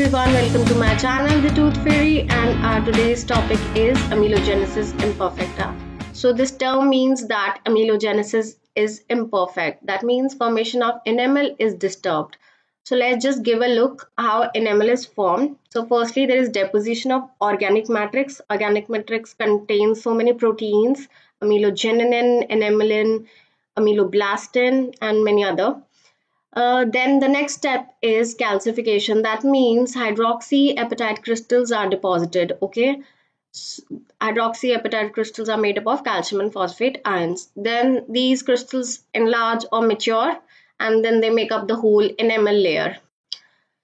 everyone, welcome to my channel The Tooth Fairy, and our today's topic is amelogenesis imperfecta. So this term means that amelogenesis is imperfect. That means formation of enamel is disturbed. So let's just give a look how enamel is formed. So firstly, there is deposition of organic matrix. Organic matrix contains so many proteins: amelogenin, enamelin, ameloblastin, and many other. Then the next step is calcification. That means hydroxyapatite crystals are deposited. Okay, hydroxyapatite crystals are made up of calcium and phosphate ions. Then these crystals enlarge or mature, and then they make up the whole enamel layer.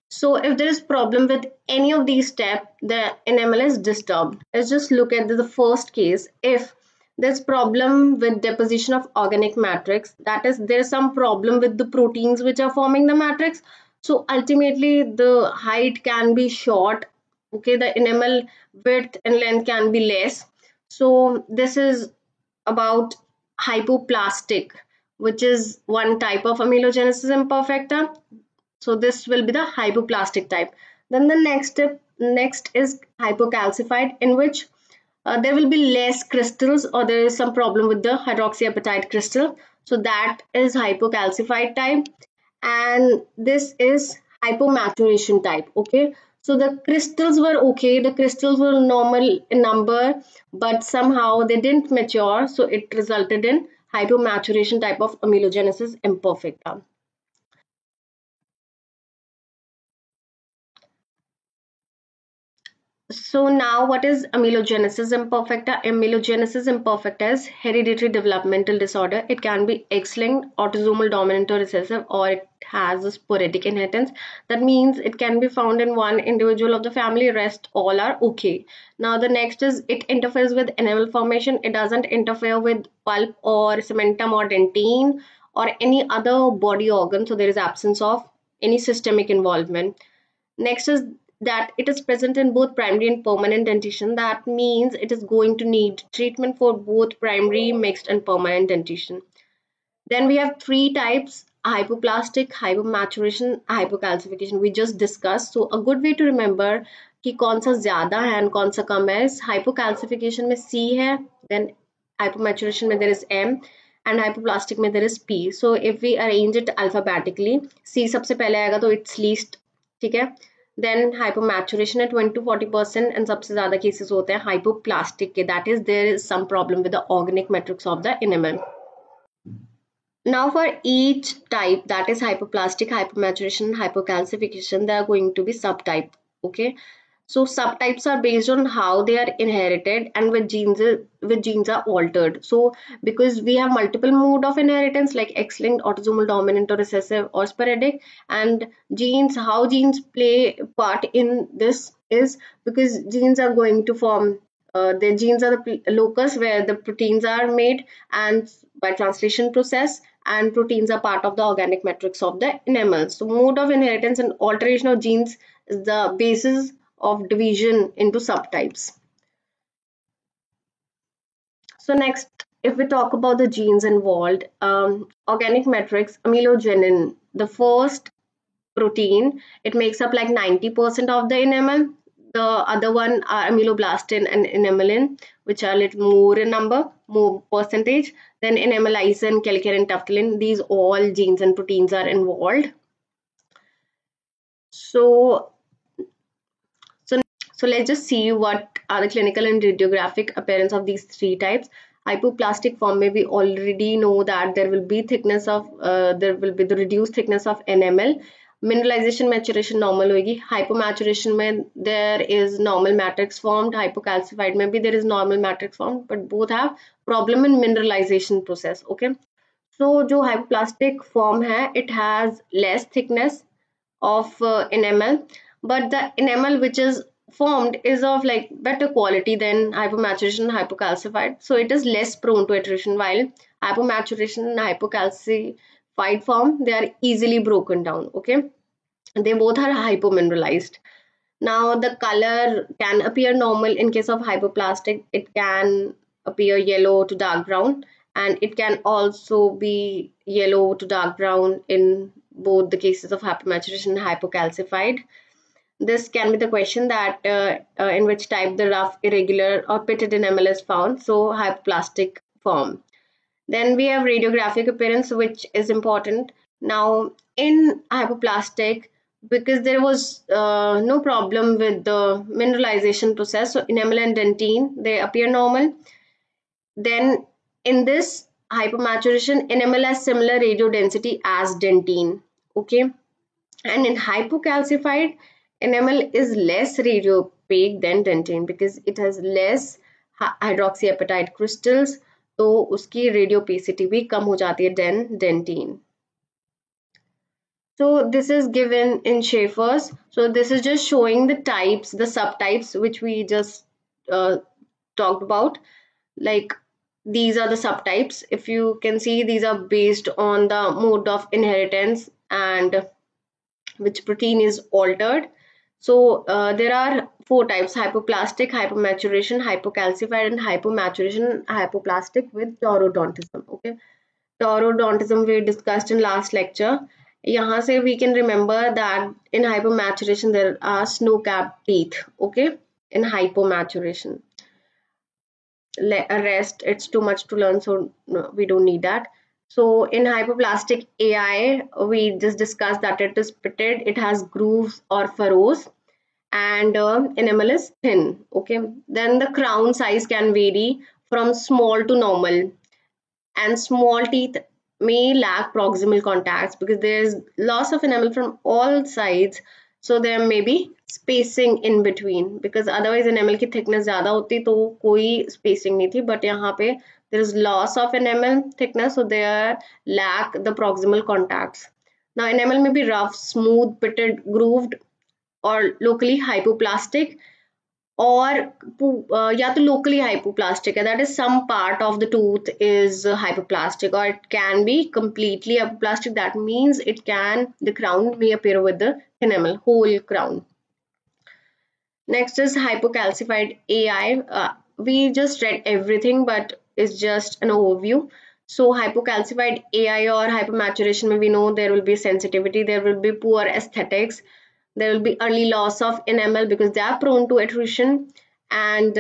So if there is problem with any of these steps, the enamel is disturbed. Let's just look at the first case. If there's problem with deposition of organic matrix, that is, there's some problem with the proteins which are forming the matrix. So ultimately the height can be short. Okay, the enamel width and length can be less. So this is about hypoplastic, which is one type of amelogenesis imperfecta. So this will be the hypoplastic type. Then the next is hypocalcified, in which there will be less crystals, or there is some problem with the hydroxyapatite crystal. So that is hypocalcified type. And this is hypomaturation type. Okay, so the crystals were okay, the crystals were normal in number, but somehow they didn't mature, so it resulted in hypomaturation type of amelogenesis imperfecta. So now, what is amelogenesis imperfecta? Amelogenesis imperfecta is hereditary developmental disorder. It can be X-linked, autosomal dominant or recessive, or it has a sporadic inheritance. That means it can be found in one individual of the family, rest all are okay. Now the next is it interferes with enamel formation. It doesn't interfere with pulp or cementum or dentine or any other body organ. So there is absence of any systemic involvement. Next is that it is present in both primary and permanent dentition. That means it is going to need treatment for both primary, mixed, and permanent dentition. Then we have three types: hypoplastic, hypomaturation, hypocalcification. We just discussed. So a good way to remember कि कौन सा ज्यादा है and कौन सा कम है. Hypocalcification में C है, then hypomaturation में there is M, and hypoplastic में there is P. So if we arrange it alphabetically, C सबसे पहले आएगा तो it's least, ठीक है. Then hypomaturation at 20 to 40%, and सबसे ज़्यादा cases होते हैं hypoplastic के. That is, there is some problem with the organic matrix of the enamel. Now for each type, that is hypoplastic, hypomaturation, hypocalcification, there are going to be subtype. Okay, so subtypes are based on how they are inherited and which genes are altered. So because we have multiple mode of inheritance like X-linked, autosomal dominant or recessive or sporadic, and genes, how genes play part in this is because genes are going to form the genes are the locus where the proteins are made and by translation process, and proteins are part of the organic matrix of the enamel. So mode of inheritance and alteration of genes is the basis of division into subtypes. So next, if we talk about the genes involved, organic matrix, amelogenin, the first protein, it makes up like 90% of the enamel. The other one are ameloblastin and enamelin, which are a little more in number, more percentage. Then enamelizin, calcarein, tuftelin, these all genes and proteins are involved. So let's just see what are the clinical and radiographic appearance of these three types. Hypoplastic form में we already know that there will be thickness of there will be the reduced thickness of enamel. Mineralization maturation normal होगी. Hypomaturation में there is normal matrix formed. Hypocalcified में भी there is normal matrix formed, but both have problem in mineralization process. Okay, so जो hypoplastic form है, it has less thickness of enamel, but the enamel which is formed is of like better quality than hypomaturation, hypocalcified, so it is less prone to attrition, while hypomaturation and hypocalcified form, they are easily broken down. Okay, they both are hypomineralized. Now the color can appear normal in case of hypoplastic. It can appear yellow to dark brown, and it can also be yellow to dark brown in both the cases of hypomaturation and hypocalcified. This can be the question that in which type the rough, irregular, or pitted enamel is found. So hypoplastic form. Then we have radiographic appearance, which is important. Now, in hypoplastic, because there was no problem with the mineralization process, so enamel and dentine, they appear normal. Then in this hypomaturation, enamel has similar radio density as dentine. Okay. And in hypocalcified, enamel is less radiopaque than dentine because it has less hydroxyapatite crystals. तो उसकी radiopacity भी कम हो जाती है than dentine. So this is given in Schaeffer's. So this is just showing the types, the subtypes which we just talked about. Like these are the subtypes. If you can see, these are based on the mode of inheritance and which protein is altered. So there are 4 types: hypoplastic, hypomaturation, hypocalcified, and hypomaturation hypoplastic with taurodontism. Okay, taurodontism we discussed in last lecture. यहाँ से we can remember that in hypomaturation there are snow-capped teeth. Okay, in hypomaturation. Rest, it's too much to learn, so no, we don't need that. So in hypoplastic AI, we just discussed that it is pitted, it has grooves or furrows, and enamel is thin. Okay, then the crown size can vary from small to normal, and small teeth may lack proximal contacts because there is loss of enamel from all sides, so there may be spacing in between, because otherwise enamel की thickness ज़्यादा होती तो कोई spacing नहीं थी, but यहाँ पे there is loss of enamel thickness, so there lack the proximal contacts. Now enamel may be rough, smooth, pitted, grooved, or locally hypoplastic, or या तो locally hypoplastic है, that is some part of the tooth is hypoplastic, or it can be completely hypoplastic, that means it can, the crown may appear with the enamel, whole crown. Next is hypocalcified AI. We just read everything, but it's just an overview. So hypocalcified AI or hypomaturation, we know there will be sensitivity, there will be poor aesthetics, there will be early loss of enamel because they are prone to attrition, and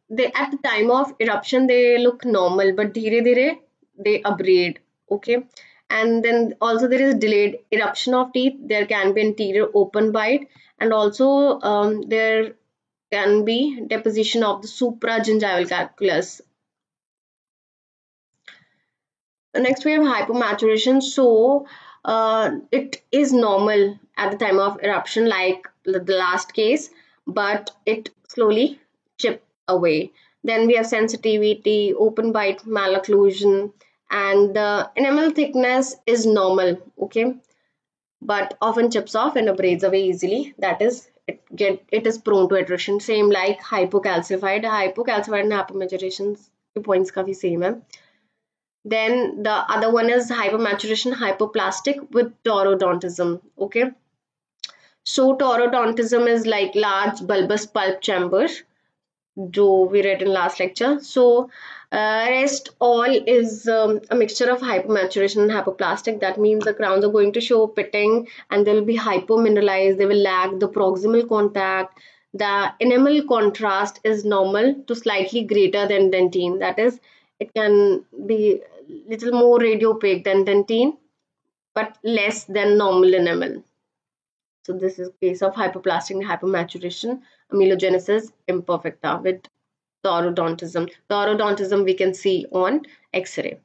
they at the time of eruption they look normal, but dhire dhire they abrade. Okay, and then also there is delayed eruption of teeth. There can be anterior open bite, and also there can be deposition of the supragingival calculus. Next we have hypomaturation. So it is normal at the time of eruption like the last case, but it slowly chip away. Then we have sensitivity, open bite, malocclusion, and the enamel thickness is normal, okay, but often chips off and abrades away easily. That is, it is prone to attrition. Same like hypocalcified and hypomaturation points काफी same है. Then the other one is hypomaturation hypoplastic with taurodontism. Okay, so taurodontism is like large bulbous pulp chambers, जो we read in last lecture. So rest all is a mixture of hypomaturation and hypoplastic. That means the crowns are going to show pitting and they will be hypomineralized. They will lack the proximal contact. The enamel contrast is normal to slightly greater than dentine. That is, it can be little more radiopaque than dentine, but less than normal enamel. So this is case of hypoplastic and hypomaturation, amelogenesis imperfecta with taurodontism. Taurodontism we can see on X-ray.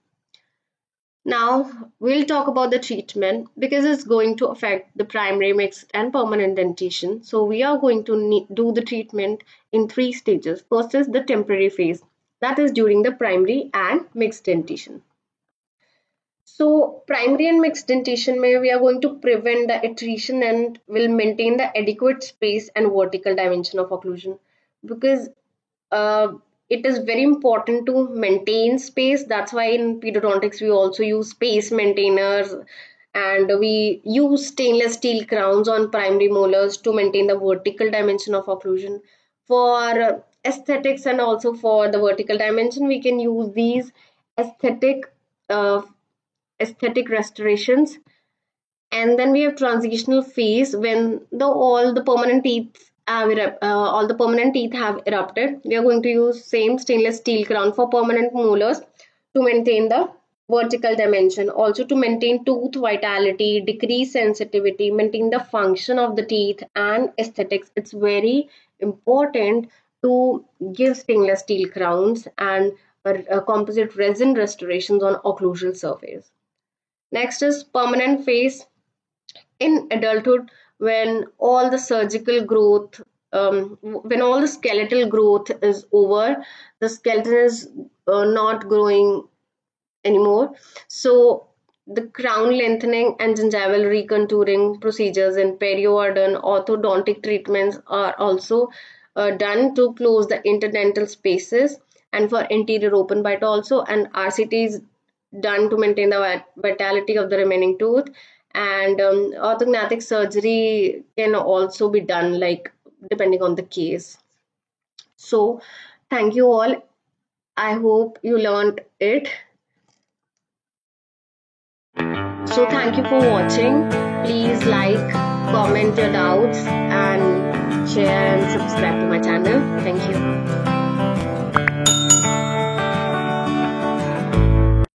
Now we'll talk about the treatment because it's going to affect the primary, mixed, and permanent dentition. So we are going to do the treatment in 3 stages. First is the temporary phase, that is during the primary and mixed dentition. So primary and mixed dentition may we are going to prevent the attrition and will maintain the adequate space and vertical dimension of occlusion, because it is very important to maintain space. That's why in pedodontics we also use space maintainers, and we use stainless steel crowns on primary molars to maintain the vertical dimension of occlusion. For aesthetics and also for the vertical dimension, we can use these aesthetic aesthetic restorations. And then we have transitional phase when all the permanent teeth have erupted. We are going to use same stainless steel crown for permanent molars to maintain the vertical dimension, also to maintain tooth vitality, decrease sensitivity, maintain the function of the teeth and aesthetics. It's very important to give stainless steel crowns and composite resin restorations on occlusal surface. Next is permanent face in adulthood, when all the surgical growth, when all the skeletal growth is over, the skeleton is not growing anymore. So the crown lengthening and gingival recontouring procedures and periodont orthodontic treatments are also done to close the interdental spaces and for anterior open bite also, and RCT is done to maintain the vitality of the remaining tooth. And orthognathic surgery can also be done, like depending on the case. So thank you all. I hope you learned it. So thank you for watching. Please like, comment your doubts and share and subscribe to my